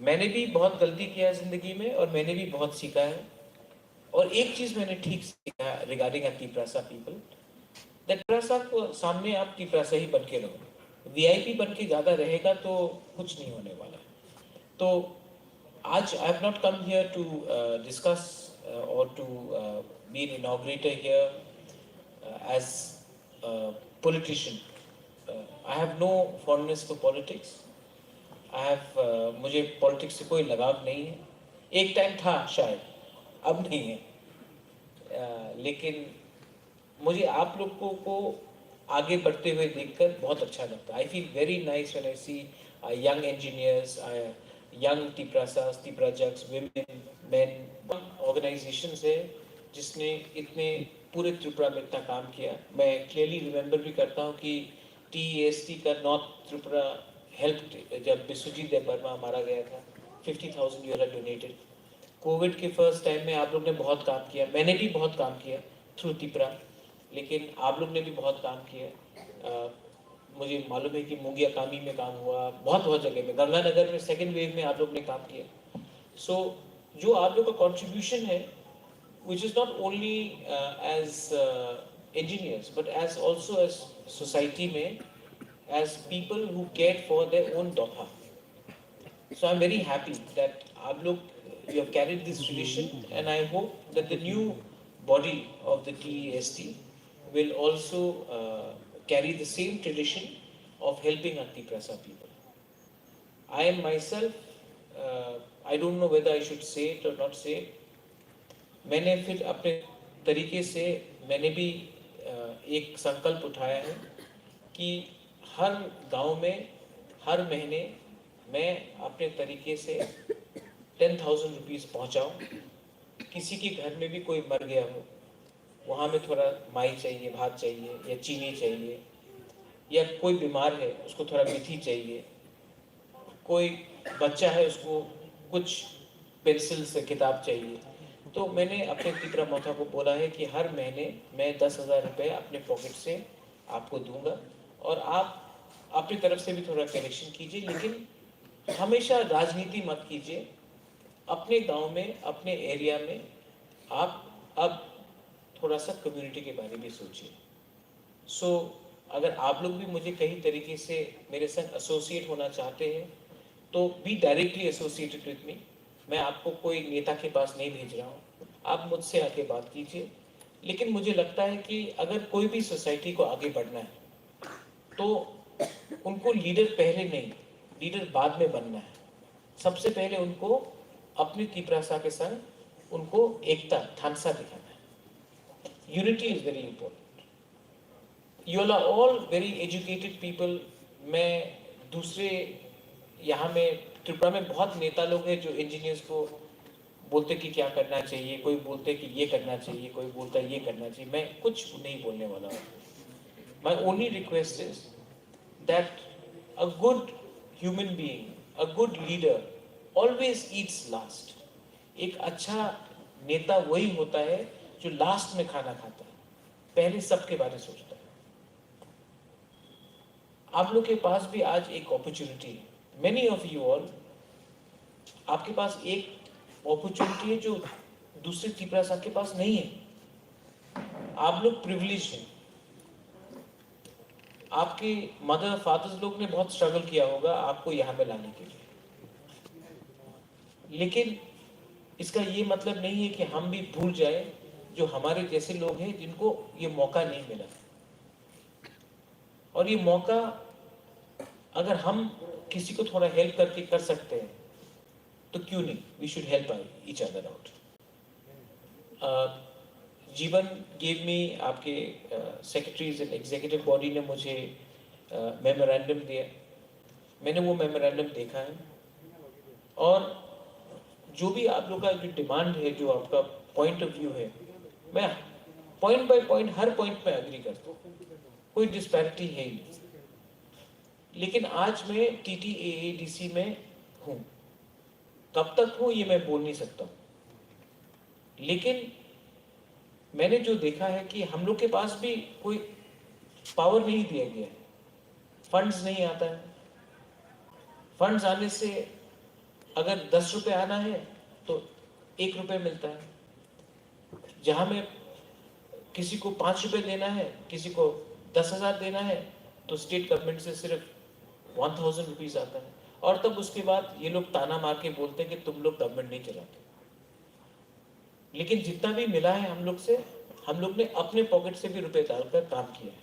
मैंने भी बहुत गलती किया है ज़िंदगी में और मैंने भी बहुत सीखा है। और एक चीज़ मैंने ठीक सीखा है regarding Tiprasa people, that Tiprasa को सामने आप तिपरासा ही बन के रहो। वीआईपी बन के ज़्यादा रहेगा तो कुछ नहीं होने वाला। तो आज I have not come here to discuss or to be an inaugurator here as politician. I have no fondness for politics. I have मुझे पॉलिटिक्स से कोई लगाव नहीं है। एक टाइम था शायद, अब नहीं है। लेकिन मुझे आप लोगों को आगे बढ़ते हुए देखकर बहुत अच्छा लगता है। I feel very nice when I see young engineers, young तिपरासास, तिपराजक्स, विमेन, मैन। ऑर्गेनाइजेशन है जिसने इतने पूरे त्रिपुरा में इतना काम किया। मैं क्लियरली रिमेंबर भी करता हूँ कि TEST का नॉर्थ त्रिपुरा हेल्प, जब बिस्वजीत देव वर्मा मारा गया था, 50,000 यूरो डोनेटेड। कोविड के फर्स्ट टाइम में आप लोग ने बहुत काम किया, मैंने भी बहुत काम किया थ्रू तिपरा, लेकिन आप लोग ने भी बहुत काम किया। मुझे मालूम है कि मुंगिया कामी में काम हुआ, बहुत बहुत जगह में, गंगानगर में सेकेंड वेव में आप लोग ने काम किया। सो जो आप लोग का कॉन्ट्रीब्यूशन है, which is not only as engineers but as also as society में, as people who cared for their own daughter. So I'm very happy that आप लोग you have carried this tradition, and I hope that the new body of the TEST will also carry the same tradition of helping Tiprasa people. I am myself, I don't know whether I should say it or not say it. मैंने फिर अपने तरीके से मैंने भी एक संकल्प उठाया है कि हर गांव में हर महीने मैं अपने तरीके से 10,000 रुपीज़ पहुँचाऊँ। किसी के घर में भी कोई मर गया हो, वहाँ में थोड़ा माई चाहिए, भात चाहिए या चीनी चाहिए, या कोई बीमार है उसको थोड़ा मेथी चाहिए, कोई बच्चा है उसको कुछ पेंसिल से किताब चाहिए, तो मैंने अपने तिपरा मोथा को बोला है कि हर महीने मैं 10,000 रुपये अपने पॉकेट से आपको दूंगा, और आप अपनी तरफ से भी थोड़ा कलेक्शन कीजिए, लेकिन हमेशा राजनीति मत कीजिए। अपने गांव में, अपने एरिया में आप अब थोड़ा सा कम्युनिटी के बारे में सोचिए। सो अगर आप लोग भी मुझे कहीं तरीके से मेरे साथ एसोसिएट होना चाहते हैं तो be directly associated with me. मैं आपको कोई नेता के पास नहीं भेज रहा हूँ, आप मुझसे आके बात कीजिए। लेकिन मुझे लगता है कि अगर कोई भी सोसाइटी को आगे बढ़ना है तो उनको लीडर पहले नहीं, लीडर बाद में बनना है। सबसे पहले उनको अपनी तिपरासा के संग उनको एकता, थानसा दिखाना है। Unity is very important. You are all very educated people. मैं दूसरे यहाँ में त्रिपुरा में बहुत नेता लोग हैं जो इंजीनियर्स को बोलते कि क्या करना चाहिए, कोई बोलते कि ये करना चाहिए, कोई बोलता है ये करना चाहिए। मैं कुछ नहीं बोलने वाला हूँ। My only request is that a good human being, a good leader always Yeats last. एक अच्छा नेता वही होता है जो लास्ट में खाना खाता है, पहले सबके बारे में सोचता है। आप लोग के पास भी आज एक अपॉर्चुनिटी है। मेनी ऑफ यू ऑल, आपके पास एक अपॉर्चुनिटी है जो दूसरे तिपरासा के पास नहीं है। आप लोग प्रिविलेज हैं। आपके मदर फादर्स लोग ने बहुत स्ट्रगल किया होगा आपको यहाँ पे लाने के लिए, लेकिन इसका ये मतलब नहीं है कि हम भी भूल जाए जो हमारे जैसे लोग हैं जिनको ये मौका नहीं मिला। और ये मौका अगर हम किसी को थोड़ा हेल्प करके कर सकते हैं तो क्यों नहीं, we should help each other out. Jeevan gave me, आपके सेक्रेटरीज एंड एग्जीक्यूटिव बॉडी ने मुझे मेमोरेंडम दिया। मैंने वो मेमोरेंडम देखा है, और जो भी आप लोग का जो डिमांड है, जो आपका पॉइंट ऑफ व्यू है, मैं point by point her point में एग्री करता हूँ, कोई डिस्पैरिटी है ही नहीं। लेकिन आज मैं TTAADC में हूँ, कब तक हूँ ये मैं बोल नहीं सकता हूँ, लेकिन मैंने जो देखा है कि हम लोग के पास भी कोई पावर नहीं दिया गया है। फंड्स नहीं आता है। फंड्स आने से अगर 10 रुपए आना है तो 1 रुपए मिलता है। जहां में किसी को 5 रुपए देना है, किसी को 10,000 देना है, तो स्टेट गवर्नमेंट से सिर्फ 1000 रुपीज आता है। और तब उसके बाद ये लोग ताना मार के बोलते हैं कि तुम लोग गवर्नमेंट नहीं चलाते। लेकिन जितना भी मिला है हम लोग से, हम लोग ने अपने पॉकेट से भी रुपए डालकर काम किया है,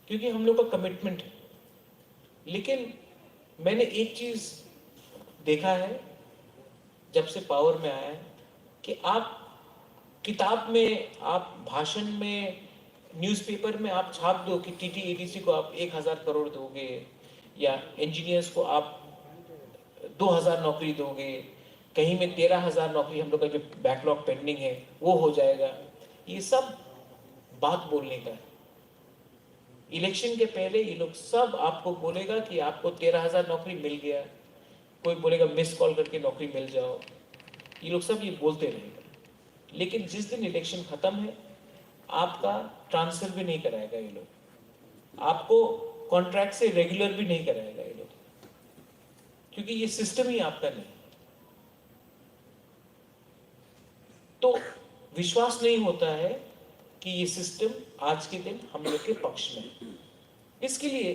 क्योंकि हम लोग का कमिटमेंट है। लेकिन मैंने एक चीज देखा है जब से पावर में आया है, कि आप किताब में, आप भाषण में, न्यूज़पेपर में आप छाप दो कि टीटीएडीसी को आप 1000 करोड़ दोगे, या इंजीनियर्स को आप 2000 नौकरी दोगे, कहीं में 13,000 नौकरी, हम लोग का जो बैकलॉग पेंडिंग है वो हो जाएगा। ये सब बात बोलने का है। इलेक्शन के पहले ये लोग सब आपको बोलेगा कि आपको 13,000 नौकरी मिल गया, कोई बोलेगा मिस कॉल करके नौकरी मिल जाओ, ये लोग सब ये बोलते रहेगा। लेकिन जिस दिन इलेक्शन खत्म है, आपका ट्रांसफर भी नहीं कराएगा ये लोग, आपको कॉन्ट्रैक्ट से रेगुलर भी नहीं कराएगा ये लोग, क्योंकि ये सिस्टम ही आपका नहीं। तो विश्वास नहीं होता है कि ये सिस्टम आज के दिन हम लोग के पक्ष में है। इसके लिए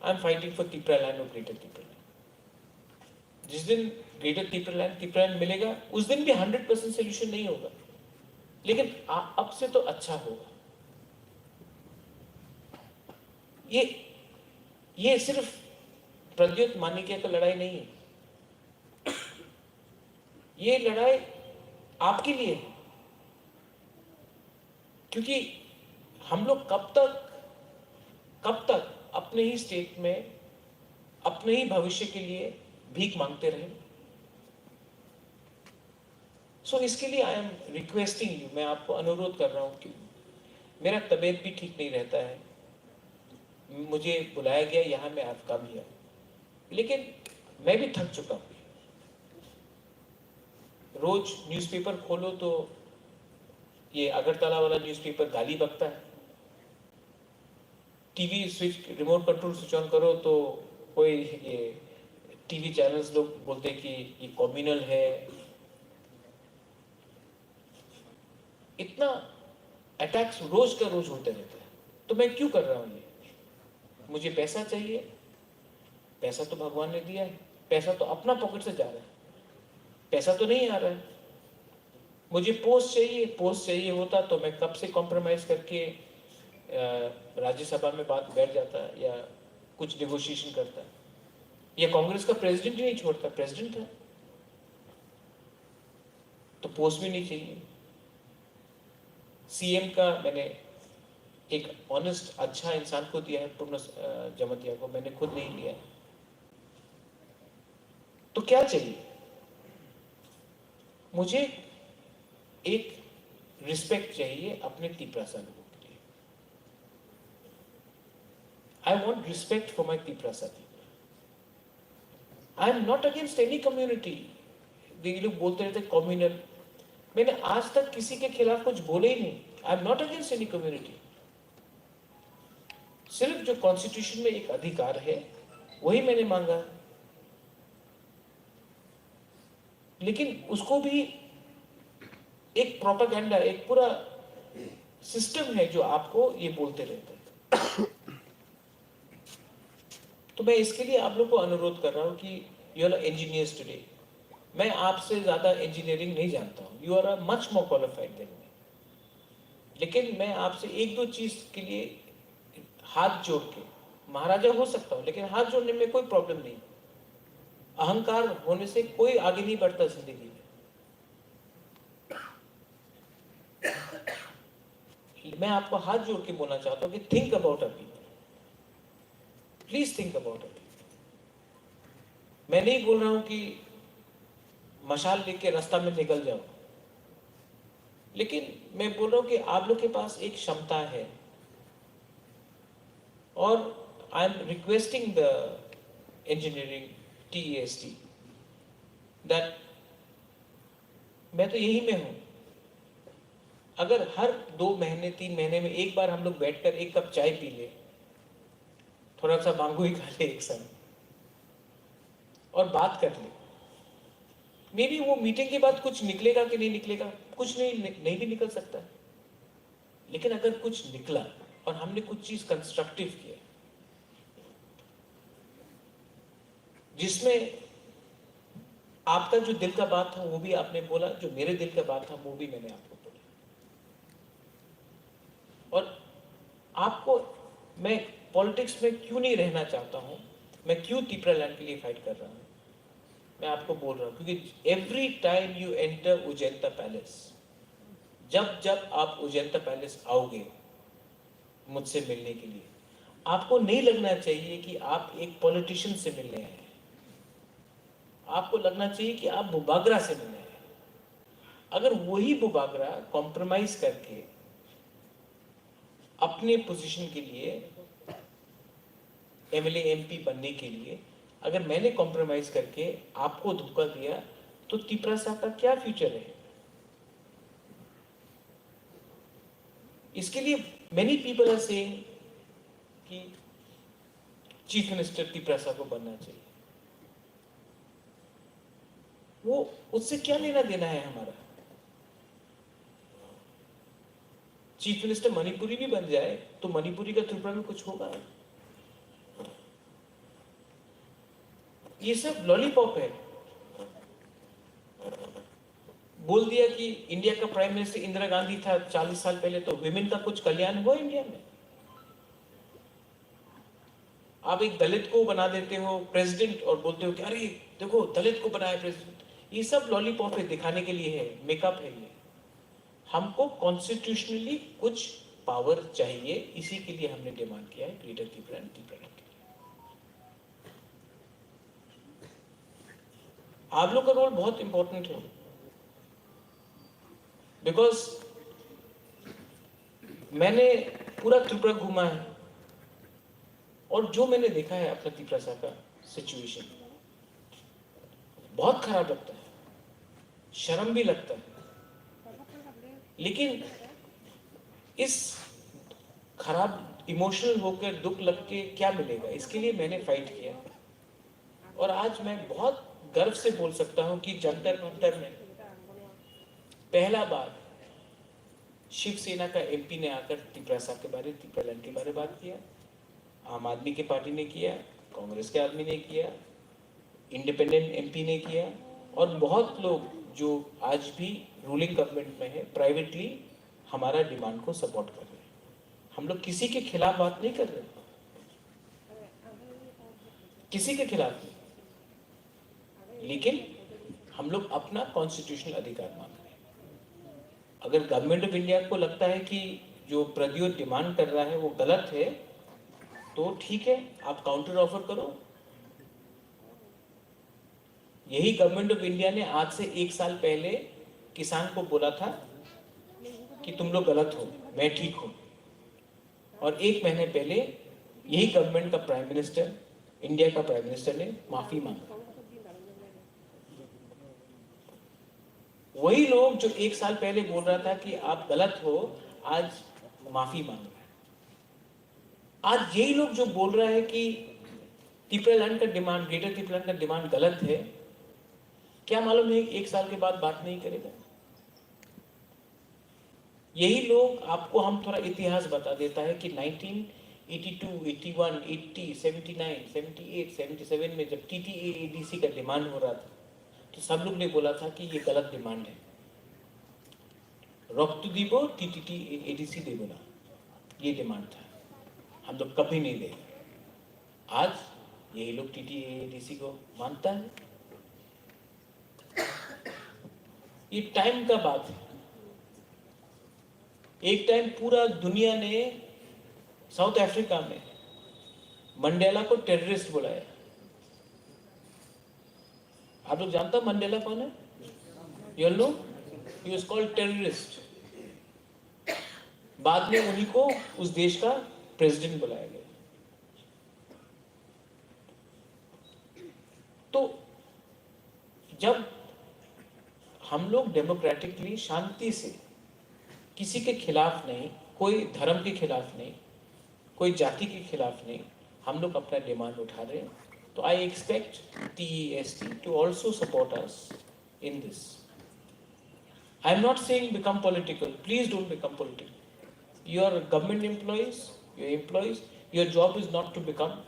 I am fighting for Tipra land और ग्रेटर तिपरा लैंड। जिस दिन ग्रेटर तिपरा लैंड मिलेगा, उस दिन भी 100% सोल्यूशन नहीं होगा, लेकिन अब से तो अच्छा होगा। ये सिर्फ प्रद्योत मानिक्य का लड़ाई नहीं है, ये लड़ाई आपके लिए है। क्योंकि हम लोग कब तक अपने ही स्टेट में, अपने ही भविष्य के लिए भीख मांगते रहे। सो इसके लिए आई एम रिक्वेस्टिंग यू, मैं आपको अनुरोध कर रहा हूं कि मेरा तबीयत भी ठीक नहीं रहता है, मुझे बुलाया गया यहाँ, मैं आज काम किया, लेकिन मैं भी थक चुका हूं। रोज न्यूज़पेपर खोलो तो ये अगरतला वाला न्यूज़पेपर गाली बकता है, TV switch, remote control switch on करो तो कोई ये टीवी चैनल्स लोग बोलते हैं कि ये कम्युनल है। इतना अटैक्स रोज का रोज होते रहता है, तो मैं क्यों कर रहा हूं ये? मुझे पैसा चाहिए, पैसा तो भगवान ने दिया है, पैसा तो अपना पॉकेट से जा रहा है, पैसा तो नहीं आ रहा है। मुझे पोस्ट चाहिए, पोस्ट चाहिए होता तो मैं कब से कॉम्प्रोमाइज करके राज्यसभा में बात बैठ जाता या कुछ नेगोशिएशन करता। या कांग्रेस का प्रेसिडेंट ही नहीं छोड़ता, प्रेसिडेंट था तो पोस्ट भी नहीं चाहिए। सीएम का मैंने एक ऑनेस्ट अच्छा इंसान को दिया है, पूर्ण जमतिया को, मैंने खुद नहीं लिया। तो क्या चाहिए मुझे? एक रिस्पेक्ट चाहिए अपने तिपरासा लोगों के लिए। I want respect for my Tiprasa people. I am not against any community. ये लोग बोलते रहते कम्युनल, मैंने आज तक किसी के खिलाफ कुछ बोले ही नहीं। I am not against any community. सिर्फ जो कॉन्स्टिट्यूशन में एक अधिकार है वही मैंने मांगा, लेकिन उसको भी एक प्रोपेगेंडा, एक पूरा सिस्टम है जो आपको ये बोलते रहते हैं। तो मैं इसके लिए आप लोग को अनुरोध कर रहा हूं कि यू आर इंजीनियर्स टुडे। मैं आपसे ज्यादा इंजीनियरिंग नहीं जानता हूं, you are much more qualified than me, लेकिन मैं आपसे एक दो चीज के लिए हाथ जोड़ के, महाराजा हो सकता हूं लेकिन हाथ जोड़ने में कोई प्रॉब्लम नहीं। अहंकार होने से कोई आगे नहीं बढ़ता जिंदगी में। मैं आपको हाथ जोड़ के बोलना चाहता हूं कि think about a people, please think about a people. मैं नहीं बोल रहा हूं कि मशाल लेके रास्ता में निकल जाओ, लेकिन मैं बोल रहा हूं कि आप लोग के पास एक क्षमता है, और I am requesting the engineering TEST that, मैं तो यही में हूं, अगर हर 2 महीने 3 महीने में एक बार हम लोग बैठकर एक कप चाय पी ले, थोड़ा सा मांगू ही खा ले एक साथ और बात कर ले, मे बी वो मीटिंग के बाद कुछ निकलेगा कि नहीं निकलेगा, कुछ नहीं भी निकल सकता है, लेकिन अगर कुछ निकला और हमने कुछ चीज कंस्ट्रक्टिव किया जिसमें आपका जो दिल का बात था वो भी आपने बोला, जो मेरे दिल का बात था वो भी मैंने आपको बोला, और आपको मैं पॉलिटिक्स में क्यों नहीं रहना चाहता हूं, मैं क्यों त्रिपुरा लैंड के लिए फाइट कर रहा हूं, मैं आपको बोल रहा हूं क्योंकि every time you enter Ujjayanta Palace, जब जब आप उजैंता पैलेस आओगे मुझसे मिलने के लिए, आपको नहीं लगना चाहिए कि आप एक पॉलिटिशियन से मिलने आए, आपको लगना चाहिए कि आप बुबागरा से मिलने आए। अगर वही बुबागरा कॉम्प्रोमाइज करके अपने पोजीशन के लिए, एमएलए एमपी बनने के लिए, अगर मैंने कॉम्प्रोमाइज करके आपको धोखा दिया तो त्रिपुरा साहब का क्या फ्यूचर है? इसके लिए मेनी पीपल आर सेइंग कि चीफ मिनिस्टर त्रिपुरा साहब को बनना चाहिए। वो उससे क्या लेना देना है हमारा? चीफ मिनिस्टर मणिपुरी भी बन जाए तो मणिपुरी का त्रिपुरा में कुछ होगा? ये सब लॉलीपॉप है। बोल दिया कि इंडिया का प्राइम मिनिस्टर इंदिरा गांधी था 40 साल पहले, तो विमेन का कुछ कल्याण हुआ इंडिया में? आप एक दलित को बना देते हो प्रेसिडेंट और बोलते हो कि अरे देखो दलित को बनाया प्रेसिडेंट। ये सब लॉलीपॉप है, दिखाने के लिए है, मेकअप है ये। हमको कॉन्स्टिट्यूशनली कुछ पावर चाहिए, इसी के लिए हमने डिमांड किया है ग्रेटर त्रिपुरा के लिए। आप लोग का रोल बहुत इंपॉर्टेंट है, बिकॉज मैंने पूरा त्रिपुरा घूमा है और जो मैंने देखा है अपना त्रिपुरा का सिचुएशन बहुत खराब लगता है, शर्म भी लगता है, लेकिन इस खराब इमोशनल होकर दुख लग के क्या मिलेगा? इसके लिए मैंने फाइट किया और आज मैं बहुत गर्व से बोल सकता हूं कि जंतर मंतर में पहला बार शिवसेना का एमपी ने आकर त्रिपुरा के बारे, त्रिपुरा लैंड के बारे बात किया, आम आदमी के पार्टी ने किया, कांग्रेस के आदमी ने किया, इंडिपेंडेंट एमपी ने किया, और बहुत लोग जो आज भी रूलिंग गवर्नमेंट में है प्राइवेटली हमारा डिमांड को सपोर्ट कर रहे हैं। हम लोग किसी के खिलाफ बात नहीं कर रहे, किसी के खिलाफ नहीं, लेकिन हम लोग अपना कॉन्स्टिट्यूशनल अधिकार मांग रहे हैं। अगर गवर्नमेंट ऑफ इंडिया को लगता है कि जो प्रद्योत डिमांड कर रहा है वो गलत है तो ठीक है, आप काउंटर ऑफर करो। यही गवर्नमेंट ऑफ इंडिया ने आज से 1 साल पहले किसान को बोला था कि तुम लोग गलत हो, मैं ठीक हूं, और 1 महीने पहले यही गवर्नमेंट का प्राइम मिनिस्टर, इंडिया का प्राइम मिनिस्टर ने माफी मांगा। वही लोग जो 1 साल पहले बोल रहा था कि आप गलत हो, आज माफी मांग रहा है। आज यही लोग जो बोल रहा है कि त्रिपुरा लैंड का डिमांड, ग्रेटर त्रिपुरा लैंड का डिमांड गलत है, क्या मालूम है 1 साल के बाद बात नहीं करेगा? यही लोग, आपको हम थोड़ा इतिहास बता देता है कि 1982, 81, 80, 79, 78, 77 में जब TTADC का डिमांड हो रहा था तो सब लोग ने बोला था कि ये गलत डिमांड है, रक्त दीबो TTADC देबो ना, ये डिमांड था, हम लोग कभी नहीं देंगे। आज यही लोग TTADC को मानता है। ये टाइम का बात है। एक टाइम पूरा दुनिया ने साउथ अफ्रीका में मंडेला को टेररिस्ट बुलाया। आप लोग जानते हो मंडेला कौन है? You know, he was called terrorist. बाद में उन्हीं को उस देश का प्रेसिडेंट बुलाया गया। तो जब हम लोग डेमोक्रेटिकली शांति से, किसी के खिलाफ नहीं, कोई धर्म के खिलाफ नहीं, कोई जाति के खिलाफ नहीं, हम लोग अपना डिमांड उठा रहे हैं, तो I expect TEST to also support us in this. I'm not saying become political. Please don't become political. You are government employees, your job is not to become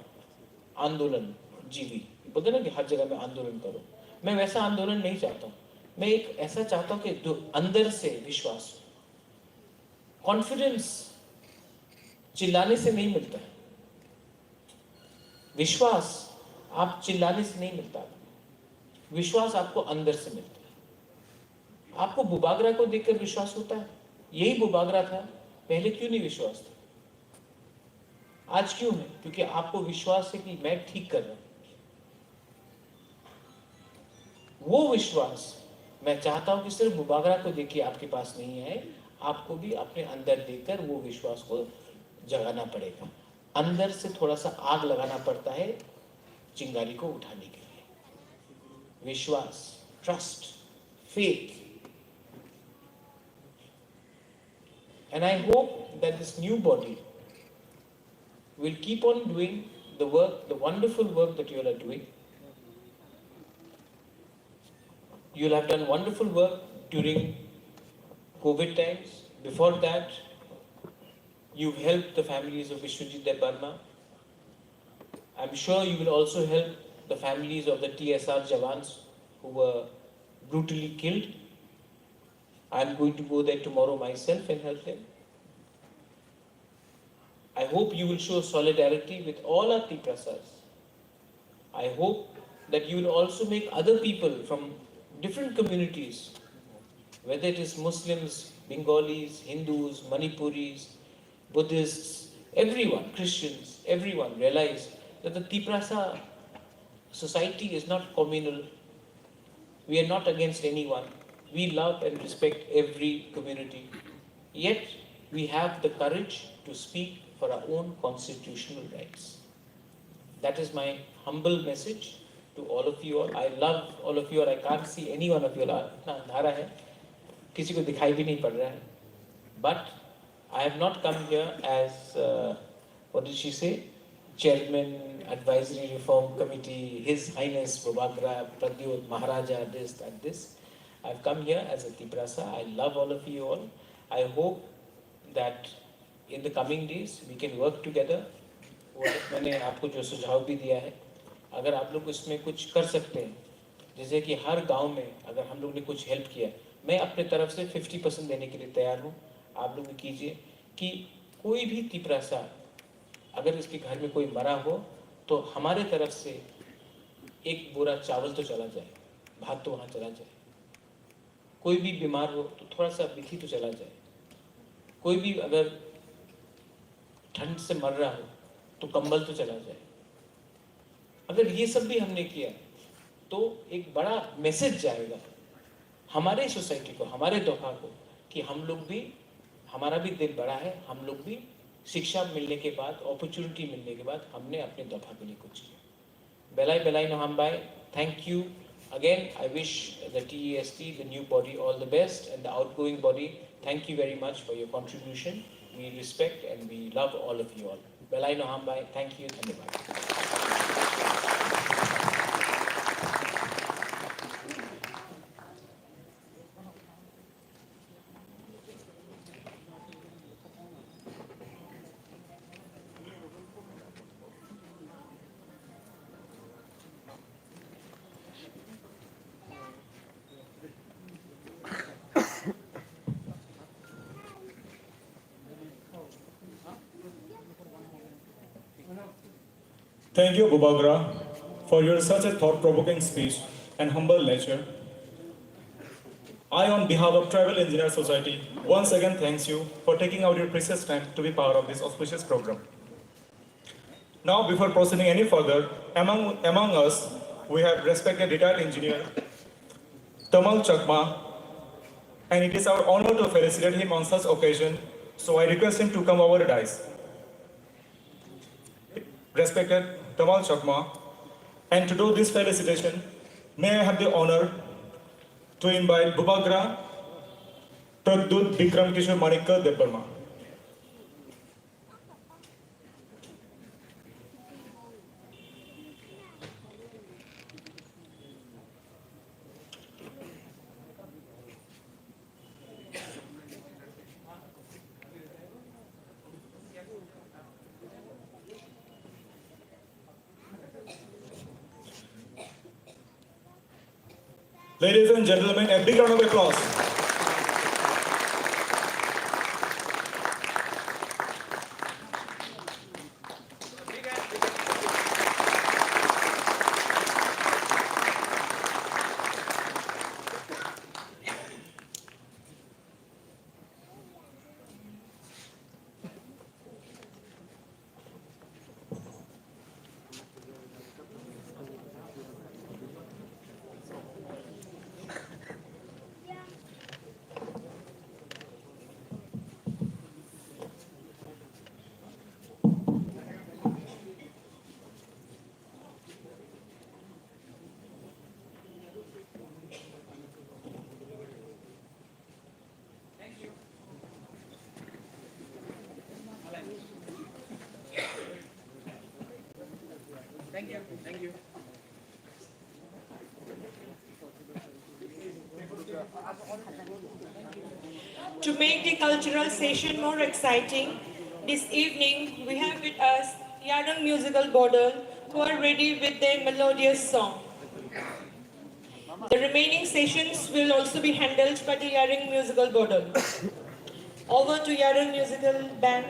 आंदोलन जीवी. बोलते ना कि हर जगह में आंदोलन करो. मैं वैसा आंदोलन नहीं चाहता हूँ. मैं एक ऐसा चाहता हूँ कि जो अंदर से विश्वास, कॉन्फिडेंस चिल्लाने से नहीं मिलता है. विश्वास आप चिल्लाने से नहीं मिलता. विश्वास आपको अंदर से मिलता है. आपको बुबागरा को देखकर विश्वास होता है. यही बुबागरा था, पहले क्यों नहीं विश्वास था? आज क्यों है? क्योंकि आपको विश्वास है कि मैं ठीक कर रहा हूं. वो विश्वास मैं चाहता हूं कि सिर्फ बुबागरा को देखिए आपके पास नहीं है, आपको भी अपने अंदर देखकर वो विश्वास को जगाना पड़ेगा. अंदर से थोड़ा सा आग लगाना पड़ता है चिंगारी को उठाने के लिए. विश्वास, trust, faith. And I hope that this new body will keep on doing the work, the wonderful work that you all are doing. You will have done wonderful work during COVID times. Before that, you've helped the families of Vishwajit Debarma. I'm sure you will also help the families of the TSR Jawans who were brutally killed. I'm going to go there tomorrow myself and help them. I hope you will show solidarity with all our Tiprasas. I hope that you will also make other people from different communities, whether it is Muslims, Bengalis, Hindus, Manipuris, Buddhists, everyone, Christians, everyone realize that the Tiprasa society is not communal. We are not against anyone. We love and respect every community. Yet, we have the courage to speak for our own constitutional rights. That is my humble message to all of you all. I love all of you all. I can't see any one of you all. इतना अंधारा है, किसी को दिखाई भी नहीं पड़ रहा है. But I have not come here as, what did she say? Chairman, Advisory Reform Committee, His Highness Bubagra, Pradyot Maharaja, this, that, this. I've come here as a Tiprasa. I love all of you all. I hope that in the coming days we can work together. मैंने आपको जो सुझाव भी दिया है, अगर आप लोग इसमें कुछ कर सकते हैं, जैसे कि हर गांव में अगर हम लोग ने कुछ हेल्प किया, मैं अपने तरफ से 50% देने के लिए तैयार हूँ. आप लोग कीजिए कि कोई भी तिपरासा अगर इसके घर में कोई मरा हो तो हमारे तरफ से एक बोरा चावल तो चला जाए, भात तो वहाँ चला जाए. कोई भी बीमार हो तो थोड़ा सा बिथी तो चला जाए. कोई भी अगर ठंड से मर रहा हो तो कंबल तो चला जाए. अगर ये सब भी हमने किया तो एक बड़ा मैसेज जाएगा हमारे सोसाइटी को, हमारे दोहा को, कि हम लोग भी, हमारा भी दिल बड़ा है. हम लोग भी शिक्षा मिलने के बाद, अपॉर्चुनिटी मिलने के बाद हमने अपने दोहा के लिए कुछ किया. बेलाई बेलाई नोहम्बाई, thank you. Again, I wish the TEST, the new body, all the best, and the outgoing body, thank you very much for your contribution. We respect and we love all of you all. Belai Nohambai, thank you. Thank you, Bubagra, for your such a thought-provoking speech and humble nature. I, on behalf of Tribal Engineer Society, once again thanks you for taking out your precious time to be part of this auspicious program. Now, before proceeding any further, among us, we have respected retired engineer Tamal Chakma, and it is our honor to felicitate him on such occasion, so I request him to come over the dais. Respected Tamal Chakma, and to do this felicitation, may I have the honor to invite Bubagra Pradyut Bikram Kishore Manikka Debarma. Ladies and gentlemen, a big round of applause. Thank you. Thank you. To make the cultural session more exciting, this evening we have with us Yarang Musical Border who are ready with their melodious song. The remaining sessions will also be handled by the Yarang Musical Border. Over to Yarang Musical Band.